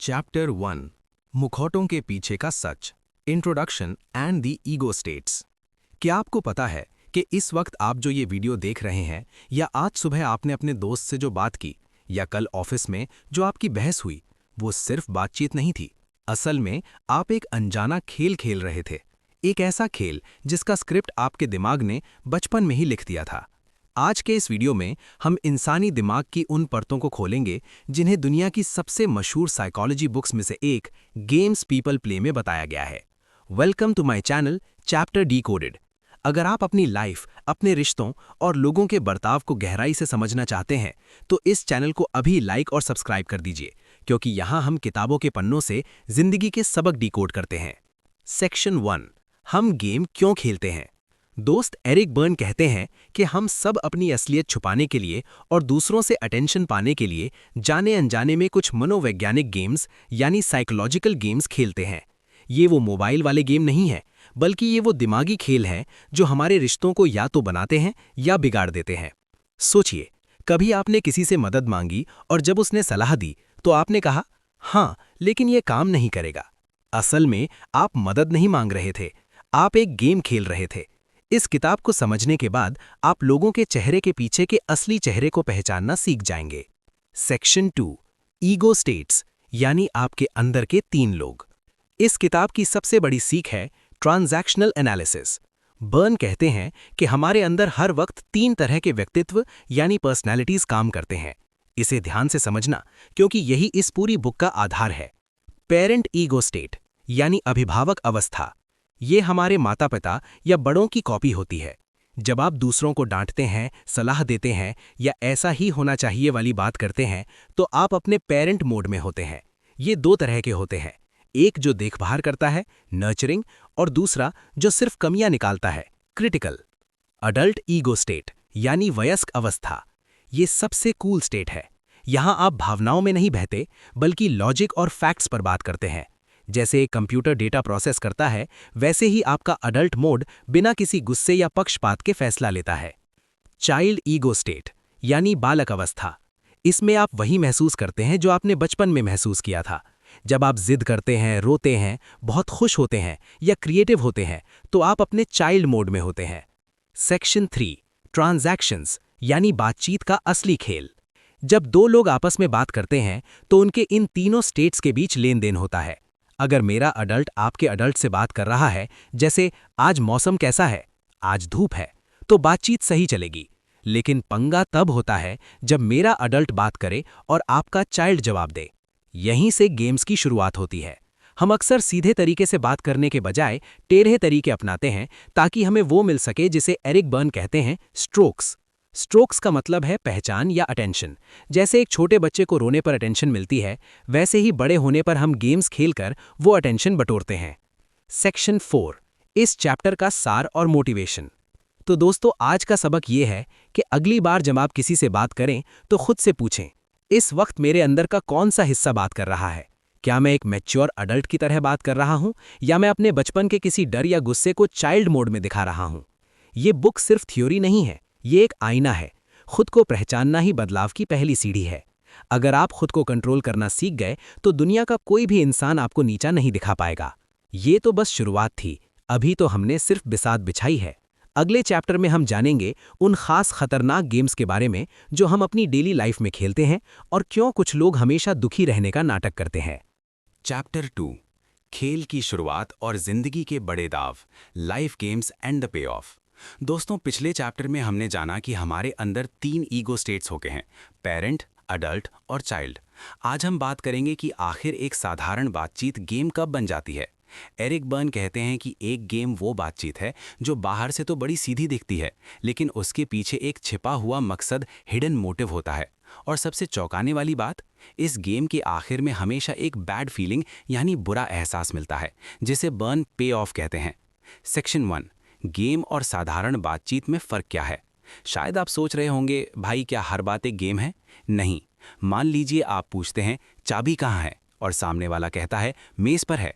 Chapter 1 मुखौटों के पीछे का सच, introduction and the ego states. क्या आपको पता है कि इस वक्त आप जो ये वीडियो देख रहे हैं या आज सुबह आपने अपने दोस्त से जो बात की या कल ऑफिस में जो आपकी बहस हुई, वो सिर्फ बातचीत नहीं थी। असल में आप एक अनजाना खेल खेल रहे थे, एक ऐसा खेल जिसका स्क्रिप्ट आपके दिमाग ने बचपन में ही लिख दिया था। आज के इस वीडियो में हम इंसानी दिमाग की उन परतों को खोलेंगे जिन्हें दुनिया की सबसे मशहूर साइकोलॉजी बुक्स में से एक गेम्स पीपल प्ले में बताया गया है। Welcome to my channel chapter decoded. अगर आप अपनी लाइफ, अपने रिश्तों और लोगों के बर्ताव को गहराई से समझना चाहते हैं तो इस चैनल को अभी लाइक और सब्सक्राइब कर दीजिए, क्योंकि यहाँ हम किताबों के पन्नों से जिंदगी के सबक डिकोड करते हैं। सेक्शन 1, हम गेम क्यों खेलते हैं। दोस्त एरिक बर्न कहते हैं कि हम सब अपनी असलियत छुपाने के लिए और दूसरों से अटेंशन पाने के लिए जाने अनजाने में कुछ मनोवैज्ञानिक गेम्स यानी साइकोलॉजिकल गेम्स खेलते हैं। ये वो मोबाइल वाले गेम नहीं हैं, बल्कि ये वो दिमागी खेल हैं जो हमारे रिश्तों को या तो बनाते हैं या बिगाड़ देते हैं। सोचिए, कभी आपने किसी से मदद मांगी और जब उसने सलाह दी तो आपने कहा, हाँ लेकिन ये काम नहीं करेगा। असल में आप मदद नहीं मांग रहे थे, आप एक गेम खेल रहे थे। इस किताब को समझने के बाद आप लोगों के चेहरे के पीछे के असली चेहरे को पहचानना सीख जाएंगे। सेक्शन 2, ईगो स्टेट्स यानी आपके अंदर के 3 लोग। इस किताब की सबसे बड़ी सीख है ट्रांजैक्शनल एनालिसिस। बर्न कहते हैं कि हमारे अंदर हर वक्त 3 तरह के व्यक्तित्व यानी पर्सनैलिटीज काम करते हैं। इसे ध्यान से समझना, क्योंकि यही इस पूरी बुक का आधार है। पेरेंट ईगो स्टेट यानी अभिभावक अवस्था, ये हमारे माता पिता या बड़ों की कॉपी होती है। जब आप दूसरों को डांटते हैं, सलाह देते हैं या ऐसा ही होना चाहिए वाली बात करते हैं तो आप अपने पेरेंट मोड में होते हैं। ये 2 तरह के होते हैं, एक जो देखभाल करता है, नर्चरिंग, और दूसरा जो सिर्फ कमियां निकालता है, क्रिटिकल। अडल्ट ईगो स्टेट यानी वयस्क अवस्था, ये सबसे कूल स्टेट है। यहां आप भावनाओं में नहीं बहते, बल्कि लॉजिक और फैक्ट्स पर बात करते हैं। जैसे एक कंप्यूटर डेटा प्रोसेस करता है, वैसे ही आपका अडल्ट मोड बिना किसी गुस्से या पक्षपात के फैसला लेता है। चाइल्ड ईगो स्टेट यानी बालक अवस्था, इसमें आप वही महसूस करते हैं जो आपने बचपन में महसूस किया था। जब आप जिद करते हैं, रोते हैं, बहुत खुश होते हैं या क्रिएटिव होते हैं तो आप अपने चाइल्ड मोड में होते हैं। सेक्शन 3, ट्रांजैक्शंस यानी बातचीत का असली खेल। जब 2 लोग आपस में बात करते हैं तो उनके इन तीनों स्टेट्स के बीच लेन देन होता है। अगर मेरा अडल्ट आपके अडल्ट से बात कर रहा है, जैसे आज मौसम कैसा है, आज धूप है, तो बातचीत सही चलेगी। लेकिन पंगा तब होता है जब मेरा अडल्ट बात करे और आपका चाइल्ड जवाब दे। यहीं से गेम्स की शुरुआत होती है। हम अक्सर सीधे तरीके से बात करने के बजाय टेढ़े तरीके अपनाते हैं ताकि हमें वो मिल सके जिसे एरिक बर्न कहते हैं स्ट्रोक्स। स्ट्रोक्स का मतलब है पहचान या अटेंशन। जैसे एक छोटे बच्चे को रोने पर अटेंशन मिलती है, वैसे ही बड़े होने पर हम गेम्स खेलकर वो अटेंशन बटोरते हैं। सेक्शन 4, इस चैप्टर का सार और मोटिवेशन। तो दोस्तों, आज का सबक ये है कि अगली बार जब आप किसी से बात करें तो खुद से पूछें, इस वक्त मेरे अंदर का कौन सा हिस्सा बात कर रहा है। क्या मैं एक मैच्योर अडल्ट की तरह बात कर रहा हूं या मैं अपने बचपन के किसी डर या गुस्से को चाइल्ड मोड में दिखा रहा हूं। ये बुक सिर्फ थ्योरी नहीं है, ये एक आईना है। खुद को पहचानना ही बदलाव की पहली सीढ़ी है। अगर आप खुद को कंट्रोल करना सीख गए तो दुनिया का कोई भी इंसान आपको नीचा नहीं दिखा पाएगा। ये तो बस शुरुआत थी, अभी तो हमने सिर्फ बिसात बिछाई है। अगले चैप्टर में हम जानेंगे उन खास खतरनाक गेम्स के बारे में जो हम अपनी डेली लाइफ में खेलते हैं और क्यों कुछ लोग हमेशा दुखी रहने का नाटक करते हैं। चैप्टर 2, खेल की शुरुआत और जिंदगी के बड़े दाव, life games and the pay of. दोस्तों, पिछले चैप्टर में हमने जाना कि हमारे अंदर 3 ईगो स्टेट्स होते हैं, पेरेंट, अडल्ट और चाइल्ड। आज हम बात करेंगे कि आखिर एक साधारण बातचीत गेम कब बन जाती है। एरिक बर्न कहते हैं कि एक गेम वो बातचीत है जो बाहर से तो बड़ी सीधी दिखती है, लेकिन उसके पीछे एक छिपा हुआ मकसद, हिडन मोटिव होता है। और सबसे चौंकाने वाली बात, इस गेम के आखिर में हमेशा एक बैड फीलिंग यानी बुरा एहसास मिलता है, जिसे बर्न पे ऑफ कहते हैं। सेक्शन 1, गेम और साधारण बातचीत में फ़र्क क्या है। शायद आप सोच रहे होंगे, भाई क्या हर बात एक गेम है? नहीं। मान लीजिए आप पूछते हैं, चाबी कहाँ है, और सामने वाला कहता है, मेज़ पर है।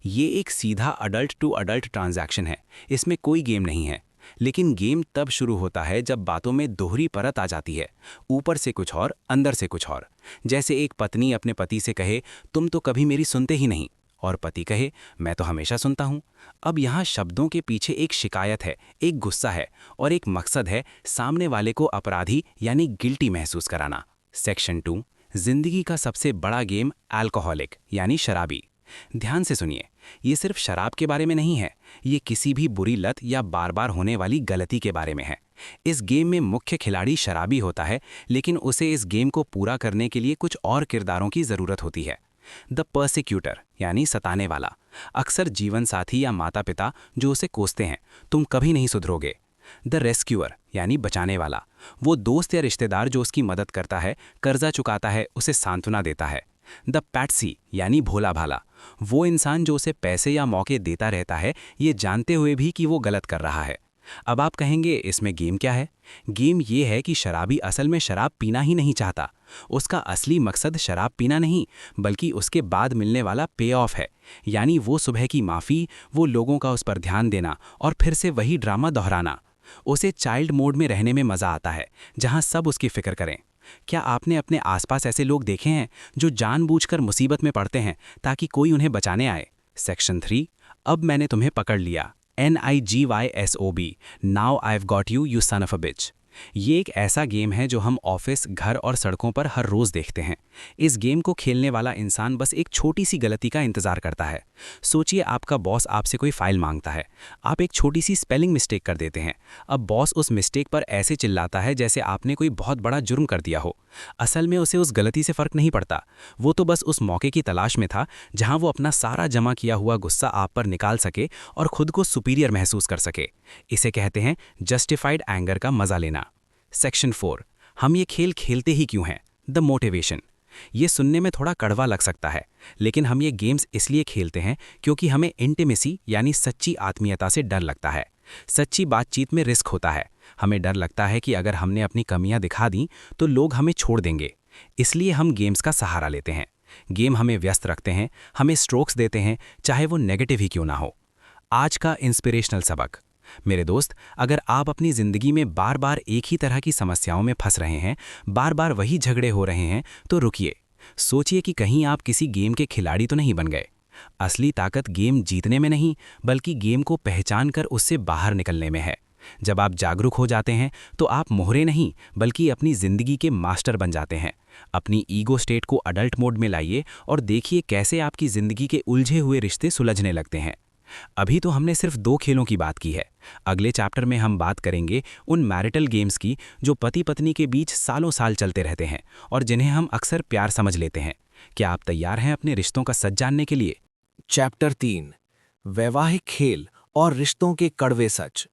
ये एक सीधा अडल्ट टू अडल्ट ट्रांजैक्शन है, इसमें कोई गेम नहीं है। लेकिन गेम तब शुरू होता है जब बातों में दोहरी परत आ जाती है, ऊपर से कुछ और अंदर से कुछ और। जैसे एक पत्नी अपने पति से कहे, तुम तो कभी मेरी सुनते ही नहीं, और पति कहे, मैं तो हमेशा सुनता हूँ। अब यहाँ शब्दों के पीछे एक शिकायत है, एक गुस्सा है और एक मकसद है, सामने वाले को अपराधी यानी गिल्टी महसूस कराना। सेक्शन 2, जिंदगी का सबसे बड़ा गेम, अल्कोहलिक यानी शराबी। ध्यान से सुनिए, ये सिर्फ शराब के बारे में नहीं है, ये किसी भी बुरी लत या बार बार होने वाली गलती के बारे में है। इस गेम में मुख्य खिलाड़ी शराबी होता है, लेकिन उसे इस गेम को पूरा करने के लिए कुछ और किरदारों की ज़रूरत होती है। द पर्सिक्यूटर यानी सताने वाला, अक्सर जीवन साथी या माता पिता जो उसे कोसते हैं, तुम कभी नहीं सुधरोगे। द रेस्क्यूअर यानी बचाने वाला, वो दोस्त या रिश्तेदार जो उसकी मदद करता है, कर्जा चुकाता है, उसे सांत्वना देता है। द पैट्सी यानी भोला भाला, वो इंसान जो उसे पैसे या मौके देता रहता है, ये जानते हुए भी कि वो गलत कर रहा है। अब आप कहेंगे इसमें गेम क्या है? गेम ये है कि शराबी असल में शराब पीना ही नहीं चाहता। उसका असली मकसद शराब पीना नहीं, बल्कि उसके बाद मिलने वाला पे ऑफ है, यानी वो सुबह की माफ़ी, वो लोगों का उस पर ध्यान देना और फिर से वही ड्रामा दोहराना। उसे चाइल्ड मोड में रहने में मज़ा आता है, जहाँ सब उसकी फिक्र करें। क्या आपने अपने आसपास ऐसे लोग देखे हैं जो जानबूझकर मुसीबत में पड़ते हैं ताकि कोई उन्हें बचाने आए? सेक्शन 3, अब मैंने तुम्हें पकड़ लिया, NIGYSOB, now I have got you, you son of a bitch. ये एक ऐसा गेम है जो हम ऑफिस, घर और सड़कों पर हर रोज़ देखते हैं। इस गेम को खेलने वाला इंसान बस एक छोटी सी गलती का इंतज़ार करता है। सोचिए, आपका बॉस आपसे कोई फाइल मांगता है, आप एक छोटी सी स्पेलिंग मिस्टेक कर देते हैं। अब बॉस उस मिस्टेक पर ऐसे चिल्लाता है जैसे आपने कोई बहुत बड़ा जुर्म कर दिया हो। असल में उसे उस गलती से फ़र्क नहीं पड़ता, वो तो बस उस मौके की तलाश में था जहां वो अपना सारा जमा किया हुआ गुस्सा आप पर निकाल सके और खुद को सुपीरियर महसूस कर सके। इसे कहते हैं जस्टिफाइड एंगर का मजा लेना। सेक्शन 4, हम ये खेल खेलते ही क्यों हैं? The motivation. ये सुनने में थोड़ा कड़वा लग सकता है, लेकिन हम ये गेम्स इसलिए खेलते हैं क्योंकि हमें इंटीमेसी यानी सच्ची आत्मीयता से डर लगता है। सच्ची बातचीत में रिस्क होता है। हमें डर लगता है कि अगर हमने अपनी कमियां दिखा दी तो लोग हमें छोड़ देंगे। इसलिए हम गेम्स का सहारा लेते हैं। गेम हमें व्यस्त रखते हैं, हमें स्ट्रोक्स देते हैं, चाहे वो नेगेटिव ही क्यों ना हो। आज का इंस्पिरेशनल सबक, मेरे दोस्त, अगर आप अपनी ज़िंदगी में बार बार एक ही तरह की समस्याओं में फंस रहे हैं, बार बार वही झगड़े हो रहे हैं, तो रुकिए, सोचिए कि कहीं आप किसी गेम के खिलाड़ी तो नहीं बन गए। असली ताकत गेम जीतने में नहीं, बल्कि गेम को पहचान कर उससे बाहर निकलने में है। जब आप जागरूक हो जाते हैं तो आप मोहरे नहीं, बल्कि अपनी ज़िंदगी के मास्टर बन जाते हैं। अपनी ईगो स्टेट को अडल्ट मोड में लाइए और देखिए कैसे आपकी ज़िंदगी के उलझे हुए रिश्ते सुलझने लगते हैं। अभी तो हमने सिर्फ 2 खेलों की बात की है। अगले चैप्टर में हम बात करेंगे उन मैरिटल गेम्स की जो पति पत्नी के बीच सालों साल चलते रहते हैं और जिन्हें हम अक्सर प्यार समझ लेते हैं। क्या आप तैयार हैं अपने रिश्तों का सच जानने के लिए? चैप्टर 3, वैवाहिक खेल और रिश्तों के कड़वे सच।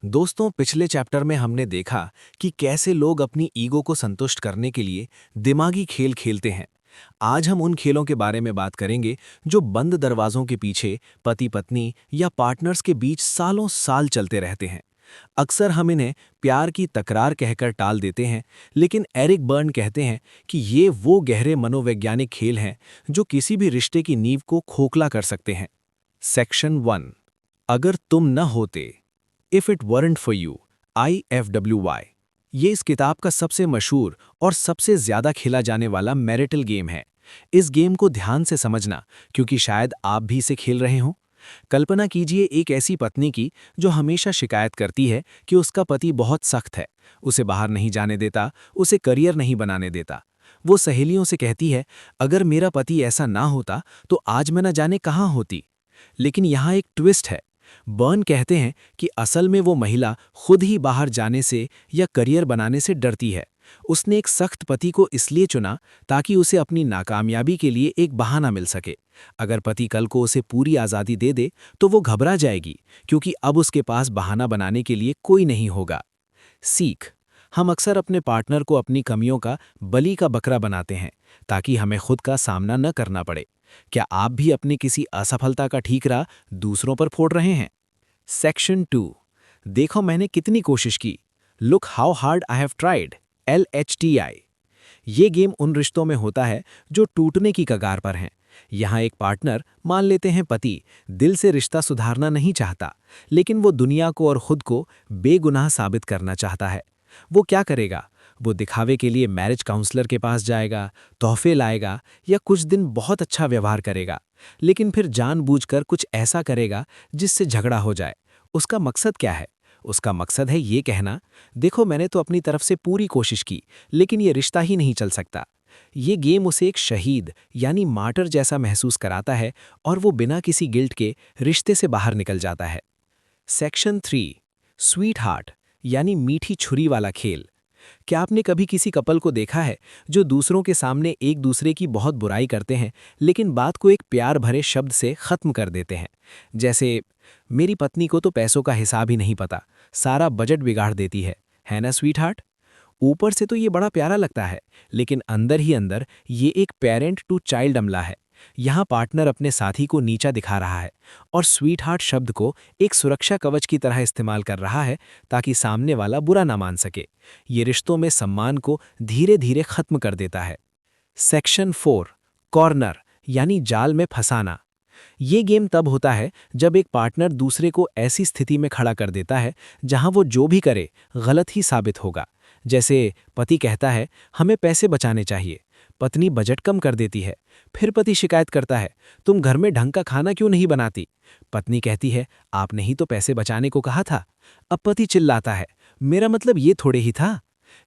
दोस्तों, पिछले चैप्टर में हमने देखा कि कैसे लोग अपनी ईगो को संतुष्ट करने के लिए दिमागी खेल खेलते हैं। आज हम उन खेलों के बारे में बात करेंगे जो बंद दरवाजों के पीछे पति पत्नी या पार्टनर्स के बीच सालों साल चलते रहते हैं। अक्सर हम इन्हें प्यार की तकरार कहकर टाल देते हैं, लेकिन एरिक बर्न कहते हैं कि ये वो गहरे मनोवैज्ञानिक खेल हैं जो किसी भी रिश्ते की नींव को खोखला कर सकते हैं। सेक्शन 1, अगर तुम न होते, if it weren't for you, IFWY। ये इस किताब का सबसे मशहूर और सबसे ज्यादा खेला जाने वाला मैरिटल गेम है। इस गेम को ध्यान से समझना, क्योंकि शायद आप भी इसे खेल रहे हो। कल्पना कीजिए एक ऐसी पत्नी की जो हमेशा शिकायत करती है कि उसका पति बहुत सख्त है, उसे बाहर नहीं जाने देता, उसे करियर नहीं बनाने देता। वो सहेलियों से कहती है, अगर मेरा पति ऐसा ना होता तो आज मैं न जाने कहाँ होती। लेकिन यहाँ एक ट्विस्ट है। बर्न कहते हैं कि असल में वो महिला खुद ही बाहर जाने से या करियर बनाने से डरती है। उसने एक सख्त पति को इसलिए चुना ताकि उसे अपनी नाकामयाबी के लिए एक बहाना मिल सके। अगर पति कल को उसे पूरी आज़ादी दे दे तो वो घबरा जाएगी, क्योंकि अब उसके पास बहाना बनाने के लिए कोई नहीं होगा। सीख, हम अक्सर अपने पार्टनर को अपनी कमियों का बलि का बकरा बनाते हैं ताकि हमें खुद का सामना न करना पड़े। क्या आप भी अपनी किसी असफलता का ठीकरा दूसरों पर फोड़ रहे हैं? सेक्शन 2, देखो मैंने कितनी कोशिश की, look how hard I have tried, LHTI। ये गेम उन रिश्तों में होता है जो टूटने की कगार पर हैं। यहाँ एक पार्टनर, मान लेते हैं पति, दिल से रिश्ता सुधारना नहीं चाहता, लेकिन वो दुनिया को और खुद को बेगुनाह साबित करना चाहता है। वो क्या करेगा? वो दिखावे के लिए मैरिज काउंसलर के पास जाएगा, तोहफे लाएगा या कुछ दिन बहुत अच्छा व्यवहार करेगा, लेकिन फिर जानबूझकर कुछ ऐसा करेगा जिससे झगड़ा हो जाए। उसका मकसद क्या है? उसका मकसद है ये कहना, देखो मैंने तो अपनी तरफ से पूरी कोशिश की, लेकिन ये रिश्ता ही नहीं चल सकता। ये गेम उसे एक शहीद यानी मार्टर जैसा महसूस कराता है और वो बिना किसी गिल्ट के रिश्ते से बाहर निकल जाता है। सेक्शन 3, स्वीट हार्ट यानी मीठी छुरी वाला खेल। क्या आपने कभी किसी कपल को देखा है जो दूसरों के सामने एक दूसरे की बहुत बुराई करते हैं, लेकिन बात को एक प्यार भरे शब्द से खत्म कर देते हैं? जैसे, मेरी पत्नी को तो पैसों का हिसाब ही नहीं पता, सारा बजट बिगाड़ देती है ना स्वीट हार्ट? ऊपर से तो ये बड़ा प्यारा लगता है, लेकिन अंदर ही अंदर ये एक पेरेंट टू चाइल्ड अमला है। यहाँ पार्टनर अपने साथी को नीचा दिखा रहा है और स्वीट हार्ट शब्द को एक सुरक्षा कवच की तरह इस्तेमाल कर रहा है ताकि सामने वाला बुरा ना मान सके। ये रिश्तों में सम्मान को धीरे धीरे खत्म कर देता है। सेक्शन 4, कॉर्नर यानी जाल में फंसाना। ये गेम तब होता है जब एक पार्टनर दूसरे को ऐसी स्थिति में खड़ा कर देता है जहां वो जो भी करे गलत ही साबित होगा। जैसे पति कहता है, हमें पैसे बचाने चाहिए, पत्नी बजट कम कर देती है, फिर पति शिकायत करता है, तुम घर में ढंग का खाना क्यों नहीं बनाती? पत्नी कहती है, आपने ही तो पैसे बचाने को कहा था। अब पति चिल्लाता है, मेरा मतलब ये थोड़े ही था।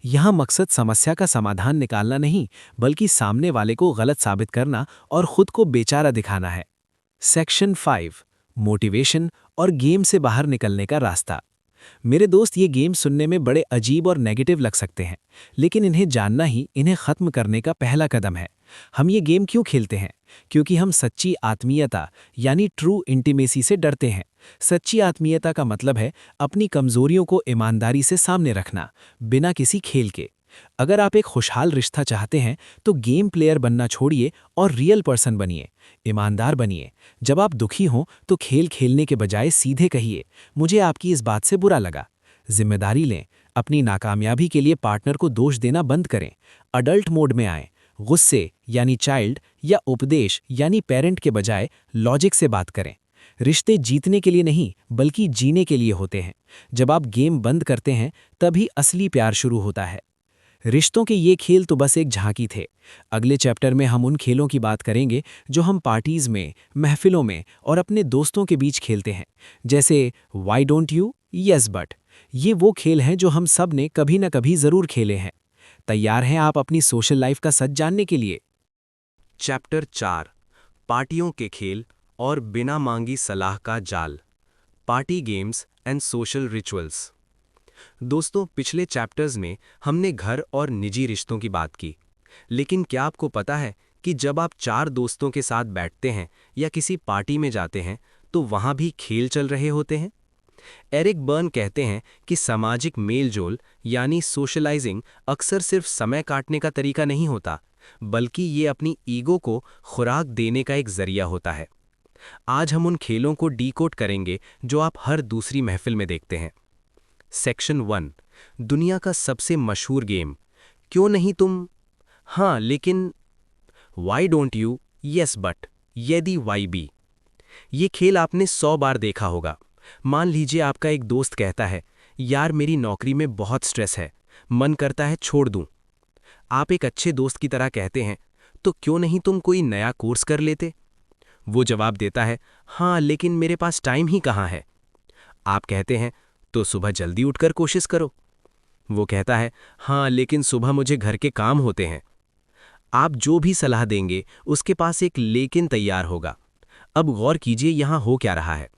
यहाँ मकसद समस्या का समाधान निकालना नहीं, बल्कि सामने वाले को गलत साबित करना और खुद को बेचारा दिखाना है। सेक्शन 5, मोटिवेशन और गेम से बाहर निकलने का रास्ता। मेरे दोस्त, ये गेम सुनने में बड़े अजीब और नेगेटिव लग सकते हैं, लेकिन इन्हें जानना ही इन्हें खत्म करने का पहला कदम है। हम ये गेम क्यों खेलते हैं? क्योंकि हम सच्ची आत्मीयता यानी ट्रू इंटीमेसी से डरते हैं। सच्ची आत्मीयता का मतलब है अपनी कमजोरियों को ईमानदारी से सामने रखना, बिना किसी खेल के। अगर आप एक खुशहाल रिश्ता चाहते हैं तो गेम प्लेयर बनना छोड़िए और रियल पर्सन बनिए, ईमानदार बनिए। जब आप दुखी हों तो खेल खेलने के बजाय सीधे कहिए, मुझे आपकी इस बात से बुरा लगा। जिम्मेदारी लें, अपनी नाकामयाबी के लिए पार्टनर को दोष देना बंद करें। अडल्ट मोड में आएं, गुस्से यानी चाइल्ड या उपदेश यानी पेरेंट के बजाय लॉजिक से बात करें। रिश्ते जीतने के लिए नहीं, बल्कि जीने के लिए होते हैं। जब आप गेम बंद करते हैं तभी असली प्यार शुरू होता है। रिश्तों के ये खेल तो बस एक झांकी थे। अगले चैप्टर में हम उन खेलों की बात करेंगे जो हम पार्टीज में, महफिलों में और अपने दोस्तों के बीच खेलते हैं, जैसे why don't you, yes but. ये वो खेल हैं जो हम सब ने कभी न कभी जरूर खेले हैं। तैयार हैं आप अपनी सोशल लाइफ का सच जानने के लिए? चैप्टर 4, पार्टियों के खेल और बिना मांगी सलाह का जाल। Party games and social rituals. दोस्तों, पिछले चैप्टर्स में हमने घर और निजी रिश्तों की बात की, लेकिन क्या आपको पता है कि जब आप 4 दोस्तों के साथ बैठते हैं या किसी पार्टी में जाते हैं तो वहां भी खेल चल रहे होते हैं? एरिक बर्न कहते हैं कि सामाजिक मेलजोल यानी सोशलाइजिंग अक्सर सिर्फ समय काटने का तरीका नहीं होता, बल्कि ये अपनी ईगो को खुराक देने का एक जरिया होता है। आज हम उन खेलों को डीकोड करेंगे जो आप हर दूसरी महफिल में देखते हैं। सेक्शन 1, दुनिया का सबसे मशहूर गेम, क्यों नहीं तुम, हाँ लेकिन, why don't you, yes but, यदि वाई बी। ये खेल आपने 100 बार देखा होगा। मान लीजिए आपका एक दोस्त कहता है, यार मेरी नौकरी में बहुत स्ट्रेस है, मन करता है छोड़ दूं। आप एक अच्छे दोस्त की तरह कहते हैं, तो क्यों नहीं तुम कोई नया कोर्स कर लेते? वो जवाब देता है, हाँ लेकिन मेरे पास टाइम ही कहाँ है। आप कहते हैं, तो सुबह जल्दी उठकर कोशिश करो। वो कहता है, हाँ लेकिन सुबह मुझे घर के काम होते हैं। आप जो भी सलाह देंगे उसके पास एक लेकिन तैयार होगा। अब गौर कीजिए यहाँ हो क्या रहा है।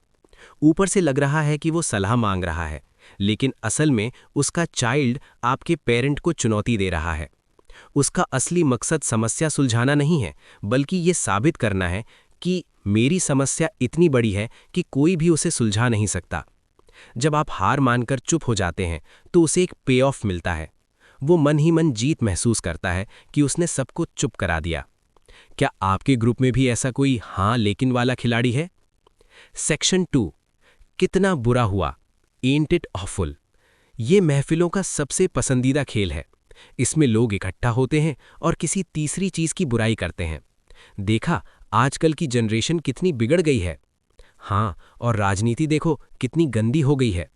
ऊपर से लग रहा है कि वो सलाह मांग रहा है, लेकिन असल में उसका चाइल्ड आपके पेरेंट को चुनौती दे रहा है। उसका असली मकसद समस्या सुलझाना नहीं है, बल्कि ये साबित करना है कि मेरी समस्या इतनी बड़ी है कि कोई भी उसे सुलझा नहीं सकता। जब आप हार मानकर चुप हो जाते हैं तो उसे एक पे ऑफ मिलता है। वो मन ही मन जीत महसूस करता है कि उसने सबको चुप करा दिया। क्या आपके ग्रुप में भी ऐसा कोई हाँ लेकिन वाला खिलाड़ी है? सेक्शन 2, कितना बुरा हुआ, एंट इट ऑफुल। ये महफिलों का सबसे पसंदीदा खेल है। इसमें लोग इकट्ठा होते हैं और किसी तीसरी चीज की बुराई करते हैं। देखा, आजकल की जनरेशन कितनी बिगड़ गई है। हाँ, और राजनीति देखो कितनी गंदी हो गई है।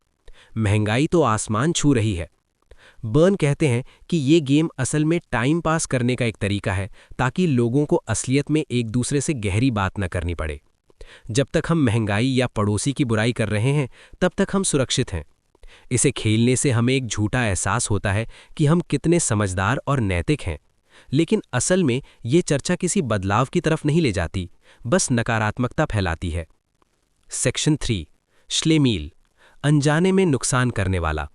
महंगाई तो आसमान छू रही है। बर्न कहते हैं कि ये गेम असल में टाइम पास करने का एक तरीका है, ताकि लोगों को असलियत में एक दूसरे से गहरी बात न करनी पड़े। जब तक हम महंगाई या पड़ोसी की बुराई कर रहे हैं, तब तक हम सुरक्षित हैं। इसे खेलने से हमें एक झूठा एहसास होता है कि हम कितने समझदार और नैतिक हैं। लेकिन असल में ये चर्चा किसी बदलाव की तरफ नहीं ले जाती, बस नकारात्मकता फैलाती है। सेक्शन 3, श्लेमील, अनजाने में नुकसान करने वाला।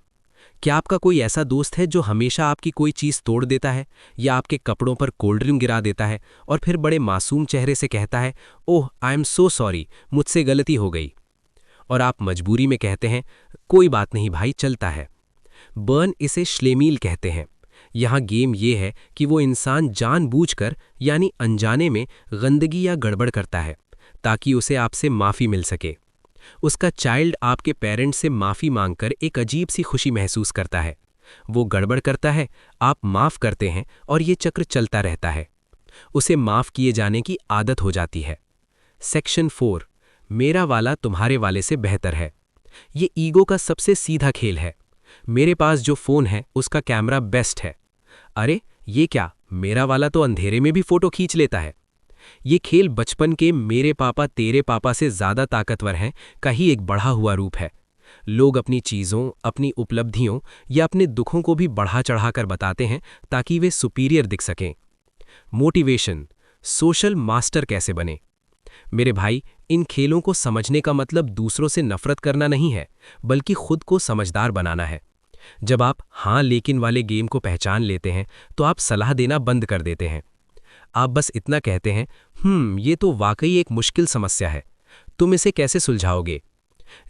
क्या आपका कोई ऐसा दोस्त है जो हमेशा आपकी कोई चीज़ तोड़ देता है, या आपके कपड़ों पर कोल्ड ड्रिंक गिरा देता है और फिर बड़े मासूम चेहरे से कहता है, ओह आई एम सो सॉरी, मुझसे गलती हो गई, और आप मजबूरी में कहते हैं, कोई बात नहीं भाई, चलता है। बर्न इसे श्लेमील कहते हैं। यहाँ गेम ये है कि वो इंसान जानबूझकर यानी अनजाने में गंदगी या गड़बड़ करता है, ताकि उसे आपसे माफ़ी मिल सके। उसका चाइल्ड आपके पेरेंट्स से माफ़ी मांगकर एक अजीब सी खुशी महसूस करता है। वो गड़बड़ करता है, आप माफ़ करते हैं, और ये चक्र चलता रहता है। उसे माफ़ किए जाने की आदत हो जाती है। सेक्शन 4, मेरा वाला तुम्हारे वाले से बेहतर है। ये ईगो का सबसे सीधा खेल है। मेरे पास जो फ़ोन है उसका कैमरा बेस्ट है। अरे ये क्या, मेरा वाला तो अंधेरे में भी फ़ोटो खींच लेता है। ये खेल बचपन के मेरे पापा तेरे पापा से ज़्यादा ताकतवर हैं का ही एक बढ़ा हुआ रूप है। लोग अपनी चीज़ों, अपनी उपलब्धियों या अपने दुखों को भी बढ़ा चढ़ाकर बताते हैं, ताकि वे सुपीरियर दिख सकें। मोटिवेशन, सोशल मास्टर कैसे बने। मेरे भाई, इन खेलों को समझने का मतलब दूसरों से नफरत करना नहीं है, बल्कि खुद को समझदार बनाना है। जब आप हाँ लेकिन वाले गेम को पहचान लेते हैं, तो आप सलाह देना बंद कर देते हैं। आप बस इतना कहते हैं, ये तो वाकई एक मुश्किल समस्या है, तुम इसे कैसे सुलझाओगे।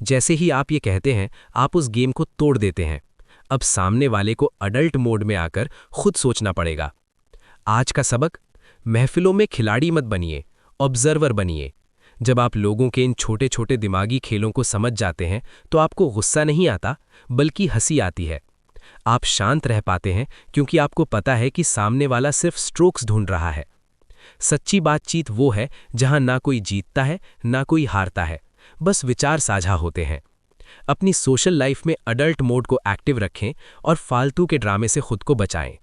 जैसे ही आप ये कहते हैं, आप उस गेम को तोड़ देते हैं। अब सामने वाले को अडल्ट मोड में आकर खुद सोचना पड़ेगा। आज का सबक, महफिलों में खिलाड़ी मत बनिए, ऑब्जर्वर बनिए। जब आप लोगों के इन छोटे छोटे दिमागी खेलों को समझ जाते हैं, तो आपको गुस्सा नहीं आता, बल्कि हंसी आती है। आप शांत रह पाते हैं, क्योंकि आपको पता है कि सामने वाला सिर्फ स्ट्रोक्स ढूंढ रहा है। सच्ची बातचीत वो है जहां ना कोई जीतता है, ना कोई हारता है, बस विचार साझा होते हैं। अपनी सोशल लाइफ में अडल्ट मोड को एक्टिव रखें और फालतू के ड्रामे से खुद को बचाएं।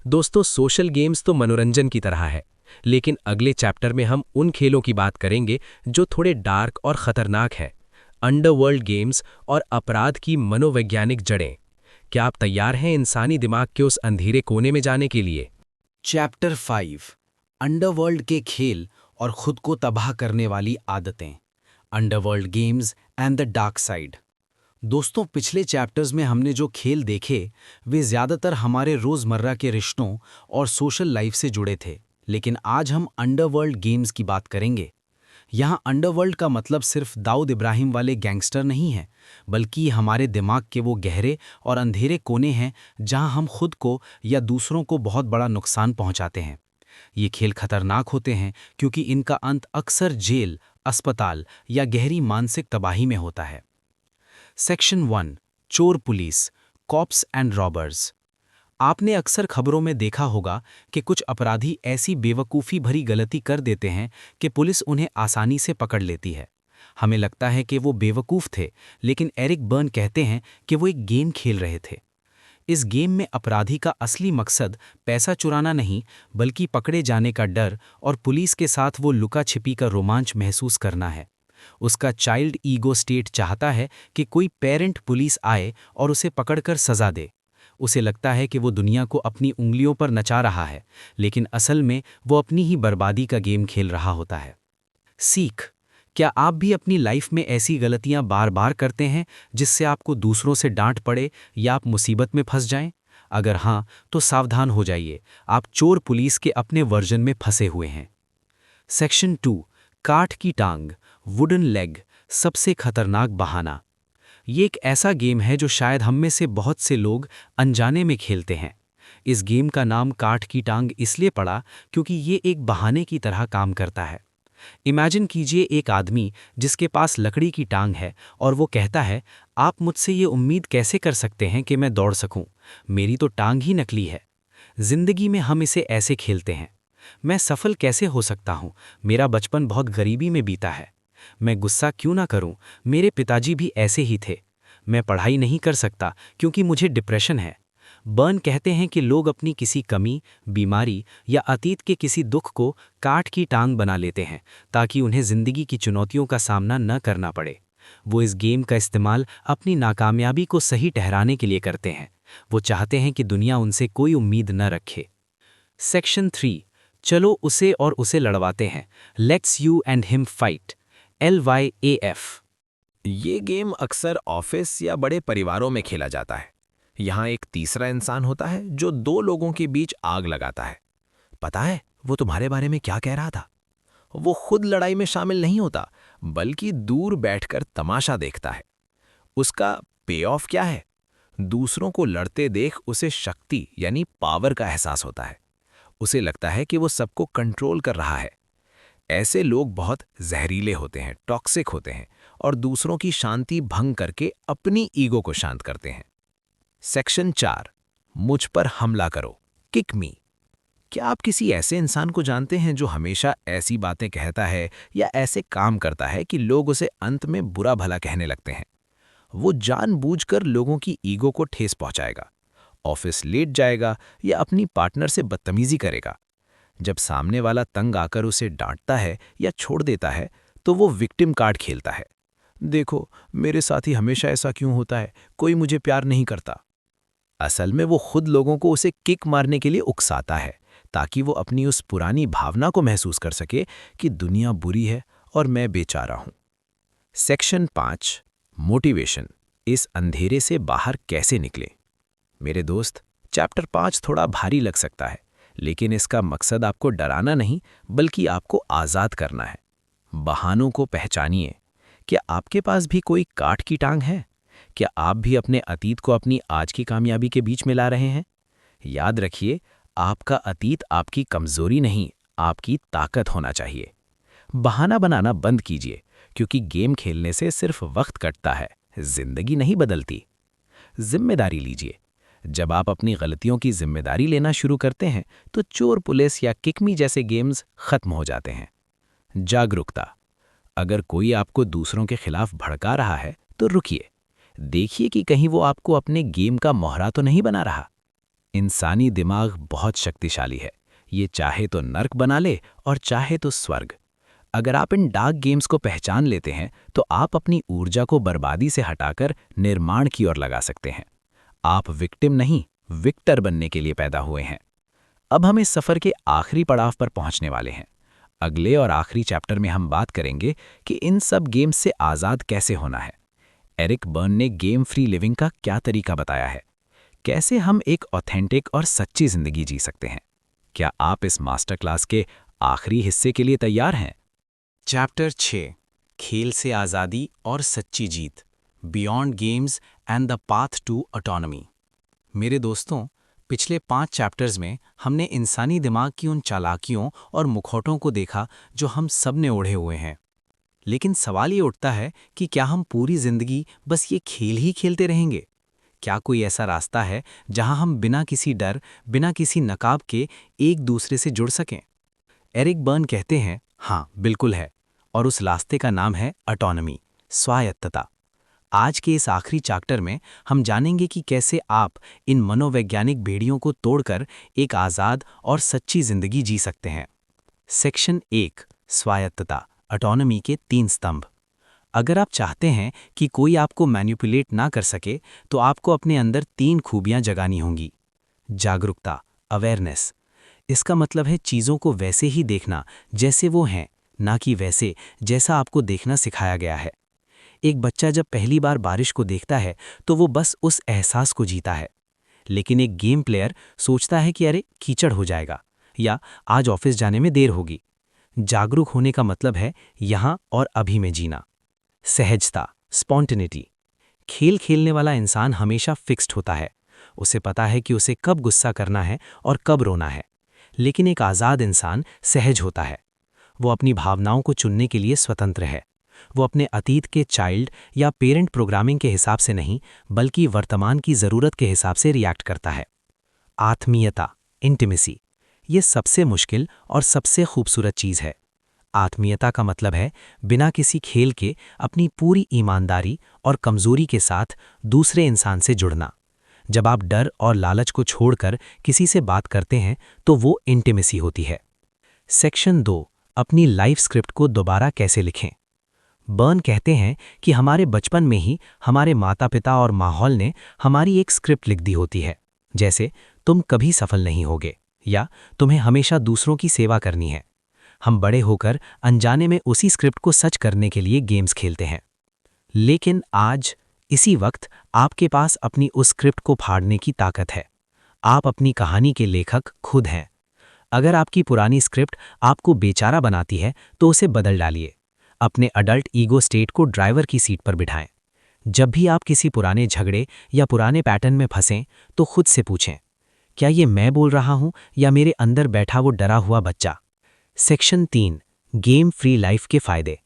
दोस्तों, सोशल गेम्स तो मनोरंजन की तरह है, लेकिन अगले चैप्टर में हम उन खेलों की बात करेंगे जो थोड़े डार्क और खतरनाक हैं। अंडरवर्ल्ड गेम्स और अपराध की मनोवैज्ञानिक जड़ें। क्या आप तैयार हैं इंसानी दिमाग के उस अंधेरे कोने में जाने के लिए? चैप्टर 5, अंडरवर्ल्ड के खेल और खुद को तबाह करने वाली आदतें। Underworld games and the dark side. दोस्तों, पिछले चैप्टर्स में हमने जो खेल देखे, वे ज़्यादातर हमारे रोज़मर्रा के रिश्तों और सोशल लाइफ से जुड़े थे, लेकिन आज हम अंडरवर्ल्ड गेम्स की बात करेंगे। यहाँ अंडरवर्ल्ड का मतलब सिर्फ दाऊद इब्राहिम वाले गैंगस्टर नहीं है, बल्कि हमारे दिमाग के वो गहरे और अंधेरे कोने हैं जहाँ हम खुद को या दूसरों को बहुत बड़ा नुकसान पहुँचाते हैं। ये खेल खतरनाक होते हैं क्योंकि इनका अंत अक्सर जेल, अस्पताल या गहरी मानसिक तबाही में होता है। सेक्शन 1, चोर पुलिस, कॉप्स एंड रॉबर्स। आपने अक्सर खबरों में देखा होगा कि कुछ अपराधी ऐसी बेवकूफ़ी भरी गलती कर देते हैं कि पुलिस उन्हें आसानी से पकड़ लेती है। हमें लगता है कि वो बेवकूफ़ थे, लेकिन एरिक बर्न कहते हैं कि वो एक गेम खेल रहे थे। इस गेम में अपराधी का असली मकसद पैसा चुराना नहीं, बल्कि पकड़े जाने का डर और पुलिस के साथ वो लुका छिपी का रोमांच महसूस करना है। उसका चाइल्ड ईगो स्टेट चाहता है कि कोई पेरेंट पुलिस आए और उसे पकड़कर सज़ा दे। उसे लगता है कि वो दुनिया को अपनी उंगलियों पर नचा रहा है, लेकिन असल में वो अपनी ही बर्बादी का गेम खेल रहा होता है। सीख, क्या आप भी अपनी लाइफ में ऐसी गलतियां बार बार करते हैं जिससे आपको दूसरों से डांट पड़े या आप मुसीबत में फंस जाएं? अगर हाँ, तो सावधान हो जाइए, आप चोर पुलिस के अपने वर्जन में फंसे हुए हैं। सेक्शन 2, काठ की टांग, वुडन लेग, सबसे खतरनाक बहाना। ये एक ऐसा गेम है जो शायद हम में से बहुत से लोग अनजाने में खेलते हैं। इस गेम का नाम काठ की टांग इसलिए पड़ा क्योंकि ये एक बहाने की तरह काम करता है। इमेजिन कीजिए एक आदमी जिसके पास लकड़ी की टांग है और वो कहता है, आप मुझसे ये उम्मीद कैसे कर सकते हैं कि मैं दौड़ सकूं? मेरी तो टांग ही नकली है। जिंदगी में हम इसे ऐसे खेलते हैं। मैं सफल कैसे हो सकता हूँ? मेरा बचपन बहुत गरीबी में बीता है। मैं गुस्सा क्यों ना करूं? मेरे पिताजी भी ऐसे ही थे। मैं पढ़ाई नहीं कर सकता क्योंकि मुझे डिप्रेशन है। बर्न कहते हैं कि लोग अपनी किसी कमी, बीमारी या अतीत के किसी दुख को काठ की टांग बना लेते हैं ताकि उन्हें जिंदगी की चुनौतियों का सामना न करना पड़े। वो इस गेम का इस्तेमाल अपनी नाकामयाबी को सही ठहराने के लिए करते हैं। वो चाहते हैं कि दुनिया उनसे कोई उम्मीद न रखे। सेक्शन 3, चलो उसे और उसे लड़वाते हैं। Let's you and him fight. LYAF। ये गेम अक्सर ऑफिस या बड़े परिवारों में खेला जाता है। यहाँ एक तीसरा इंसान होता है जो दो लोगों के बीच आग लगाता है। पता है वो तुम्हारे बारे में क्या कह रहा था? वो खुद लड़ाई में शामिल नहीं होता, बल्कि दूर बैठकर तमाशा देखता है। उसका पे ऑफ क्या है? दूसरों को लड़ते देख उसे शक्ति यानी पावर का एहसास होता है। उसे लगता है कि वो सबको कंट्रोल कर रहा है। ऐसे लोग बहुत जहरीले होते हैं, टॉक्सिक होते हैं और दूसरों की शांति भंग करके अपनी ईगो को शांत करते हैं। सेक्शन 4, मुझ पर हमला करो, किक मी। क्या आप किसी ऐसे इंसान को जानते हैं जो हमेशा ऐसी बातें कहता है या ऐसे काम करता है कि लोग उसे अंत में बुरा भला कहने लगते हैं? वो जानबूझकर लोगों की ईगो को ठेस पहुंचाएगा, ऑफिस लेट जाएगा या अपनी पार्टनर से बदतमीजी करेगा। जब सामने वाला तंग आकर उसे डांटता है या छोड़ देता है तो वो विक्टिम कार्ड खेलता है। देखो, मेरे साथ ही हमेशा ऐसा क्यों होता है, कोई मुझे प्यार नहीं करता। असल में वो खुद लोगों को उसे किक मारने के लिए उकसाता है ताकि वो अपनी उस पुरानी भावना को महसूस कर सके कि दुनिया बुरी है और मैं बेचारा हूं। सेक्शन 5, मोटिवेशन, इस अंधेरे से बाहर कैसे निकले। मेरे दोस्त, चैप्टर 5 थोड़ा भारी लग सकता है, लेकिन इसका मकसद आपको डराना नहीं बल्कि आपको आज़ाद करना है। बहानों को पहचानिए। क्या आपके पास भी कोई काठ की टांग है? क्या आप भी अपने अतीत को अपनी आज की कामयाबी के बीच मिला रहे हैं? याद रखिए, आपका अतीत आपकी कमजोरी नहीं, आपकी ताकत होना चाहिए। बहाना बनाना बंद कीजिए, क्योंकि गेम खेलने से सिर्फ वक्त कटता है, जिंदगी नहीं बदलती। जिम्मेदारी लीजिए। जब आप अपनी गलतियों की जिम्मेदारी लेना शुरू करते हैं तो चोर पुलिस या किकमी जैसे गेम्स खत्म हो जाते हैं। जागरूकता, अगर कोई आपको दूसरों के खिलाफ भड़का रहा है तो रुकिए। देखिए कि कहीं वो आपको अपने गेम का मोहरा तो नहीं बना रहा। इंसानी दिमाग बहुत शक्तिशाली है, ये चाहे तो नर्क बना ले और चाहे तो स्वर्ग। अगर आप इन डार्क गेम्स को पहचान लेते हैं तो आप अपनी ऊर्जा को बर्बादी से हटाकर निर्माण की ओर लगा सकते हैं। आप विक्टिम नहीं, विक्टर बनने के लिए पैदा हुए हैं। अब हम इस सफर के आखिरी पड़ाव पर पहुंचने वाले हैं। अगले और आखिरी चैप्टर में हम बात करेंगे कि इन सब गेम्स से आज़ाद कैसे होना है। एरिक बर्न ने गेम फ्री लिविंग का क्या तरीका बताया है, कैसे हम एक ऑथेंटिक और सच्ची जिंदगी जी सकते हैं। क्या आप इस मास्टर क्लास के आखिरी हिस्से के लिए तैयार हैं? चैप्टर 6, खेल से आज़ादी और सच्ची जीत, beyond games and the path to autonomy. मेरे दोस्तों, पिछले 5 चैप्टर्स में हमने इंसानी दिमाग की उन चालाकियों और मुखौटों को देखा जो हम सब ने ओढ़े हुए हैं। लेकिन सवाल ये उठता है कि क्या हम पूरी जिंदगी बस ये खेल ही खेलते रहेंगे? क्या कोई ऐसा रास्ता है जहां हम बिना किसी डर, बिना किसी नकाब के एक दूसरे से जुड़ सकें? एरिक बर्न कहते हैं, हाँ बिल्कुल है, और उस रास्ते का नाम है ऑटोनॉमी, स्वायत्तता। आज के इस आखिरी चैप्टर में हम जानेंगे कि कैसे आप इन मनोवैज्ञानिक भेड़ियों को तोड़कर एक आज़ाद और सच्ची जिंदगी जी सकते हैं। सेक्शन 1, स्वायत्तता, ऑटोनॉमी के 3 स्तंभ। अगर आप चाहते हैं कि कोई आपको मैनिपुलेट ना कर सके तो आपको अपने अंदर 3 खूबियां जगानी होंगी। जागरूकता, अवेयरनेस। इसका मतलब है चीज़ों को वैसे ही देखना जैसे वो हैं, ना कि वैसे जैसा आपको देखना सिखाया गया है। एक बच्चा जब पहली बार बारिश को देखता है तो वो बस उस एहसास को जीता है, लेकिन एक गेम प्लेयर सोचता है कि अरे कीचड़ हो जाएगा या आज ऑफिस जाने में देर होगी। जागरूक होने का मतलब है यहाँ और अभी में जीना। सहजता, स्पॉन्टेनिटी। खेल खेलने वाला इंसान हमेशा फिक्स्ड होता है, उसे पता है कि उसे कब गुस्सा करना है और कब रोना है। लेकिन एक आज़ाद इंसान सहज होता है, वो अपनी भावनाओं को चुनने के लिए स्वतंत्र है। वो अपने अतीत के चाइल्ड या पेरेंट प्रोग्रामिंग के हिसाब से नहीं, बल्कि वर्तमान की ज़रूरत के हिसाब से रिएक्ट करता है। आत्मीयता, इंटीमेसी। ये सबसे मुश्किल और सबसे खूबसूरत चीज़ है। आत्मीयता का मतलब है बिना किसी खेल के अपनी पूरी ईमानदारी और कमज़ोरी के साथ दूसरे इंसान से जुड़ना। जब आप डर और लालच को छोड़कर किसी से बात करते हैं तो वो इंटीमेसी होती है। सेक्शन 2, अपनी लाइफ स्क्रिप्ट को दोबारा कैसे लिखें। बर्न कहते हैं कि हमारे बचपन में ही हमारे माता पिता और माहौल ने हमारी एक स्क्रिप्ट लिख दी होती है, जैसे तुम कभी सफल नहीं होगे या तुम्हें हमेशा दूसरों की सेवा करनी है। हम बड़े होकर अनजाने में उसी स्क्रिप्ट को सच करने के लिए गेम्स खेलते हैं। लेकिन आज इसी वक्त आपके पास अपनी उस स्क्रिप्ट को फाड़ने की ताकत है। आप अपनी कहानी के लेखक खुद हैं। अगर आपकी पुरानी स्क्रिप्ट आपको बेचारा बनाती है तो उसे बदल डालिए। अपने अडल्ट ईगो स्टेट को ड्राइवर की सीट पर बिठाएं। जब भी आप किसी पुराने झगड़े या पुराने पैटर्न में फंसें तो खुद से पूछें, क्या ये मैं बोल रहा हूं या मेरे अंदर बैठा वो डरा हुआ बच्चा। सेक्शन 3, गेम फ्री लाइफ के फायदे।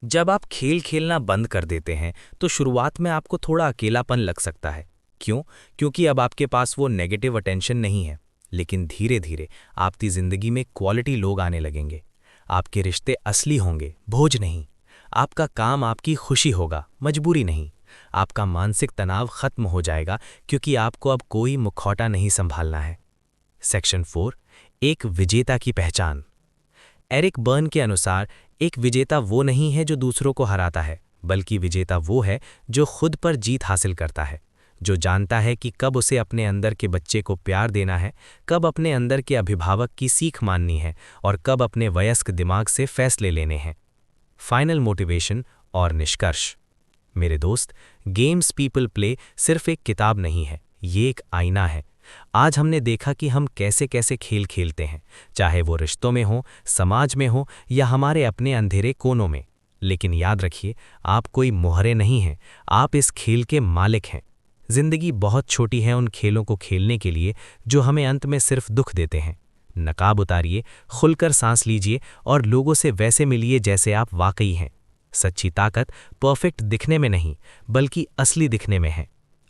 जब आप खेल खेलना बंद कर देते हैं तो शुरुआत में आपको थोड़ा अकेलापन लग सकता है। क्यों? क्योंकि अब आपके पास वो नेगेटिव अटेंशन नहीं है। लेकिन धीरे धीरे आपकी जिंदगी में क्वालिटी लोग आने लगेंगे। आपके रिश्ते असली होंगे, बोझ नहीं। आपका काम आपकी खुशी होगा, मजबूरी नहीं। आपका मानसिक तनाव खत्म हो जाएगा क्योंकि आपको अब कोई मुखौटा नहीं संभालना है। सेक्शन 4, एक विजेता की पहचान। एरिक बर्न के अनुसार एक विजेता वो नहीं है जो दूसरों को हराता है, बल्कि विजेता वो है जो खुद पर जीत हासिल करता है, जो जानता है कि कब उसे अपने अंदर के बच्चे को प्यार देना है, कब अपने अंदर के अभिभावक की सीख माननी है और कब अपने वयस्क दिमाग से फैसले लेने हैं। फाइनल मोटिवेशन और निष्कर्ष। मेरे दोस्त, गेम्स पीपल प्ले सिर्फ एक किताब नहीं है, ये एक आईना है। आज हमने देखा कि हम कैसे कैसे खेल खेलते हैं, चाहे वो रिश्तों में हो, समाज में हो या हमारे अपने अंधेरे कोनों में। लेकिन याद रखिए, आप कोई मोहरे नहीं हैं, आप इस खेल के मालिक हैं। जिंदगी बहुत छोटी है उन खेलों को खेलने के लिए जो हमें अंत में सिर्फ दुख देते हैं। नकाब उतारिए, खुलकर सांस लीजिए और लोगों से वैसे मिलिए जैसे आप वाकई हैं। सच्ची ताकत परफेक्ट दिखने में नहीं, बल्कि असली दिखने में है।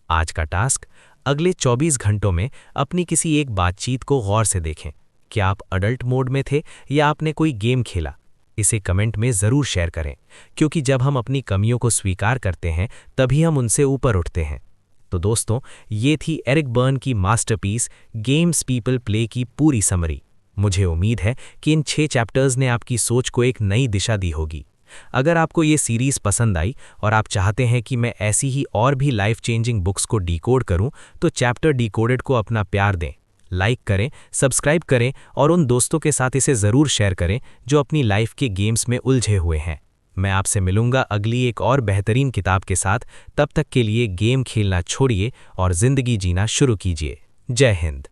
आज का टास्क, अगले 24 घंटों में अपनी किसी एक बातचीत को गौर से देखें। क्या आप अडल्ट मोड में थे या आपने कोई गेम खेला? इसे कमेंट में ज़रूर शेयर करें, क्योंकि जब हम अपनी कमियों को स्वीकार करते हैं तभी हम उनसे ऊपर उठते हैं। तो दोस्तों, ये थी एरिक बर्न की मास्टरपीस गेम्स पीपल प्ले की पूरी समरी। मुझे उम्मीद है कि इन 6 चैप्टर्स ने आपकी सोच को एक नई दिशा दी होगी। अगर आपको ये सीरीज़ पसंद आई और आप चाहते हैं कि मैं ऐसी ही और भी लाइफ चेंजिंग बुक्स को डिकोड करूं, तो चैप्टर डिकोडेड को अपना प्यार दें, लाइक करें, सब्सक्राइब करें और उन दोस्तों के साथ इसे ज़रूर शेयर करें जो अपनी लाइफ के गेम्स में उलझे हुए हैं। मैं आपसे मिलूंगा अगली एक और बेहतरीन किताब के साथ। तब तक के लिए गेम खेलना छोड़िए और ज़िंदगी जीना शुरू कीजिए। जय हिंद।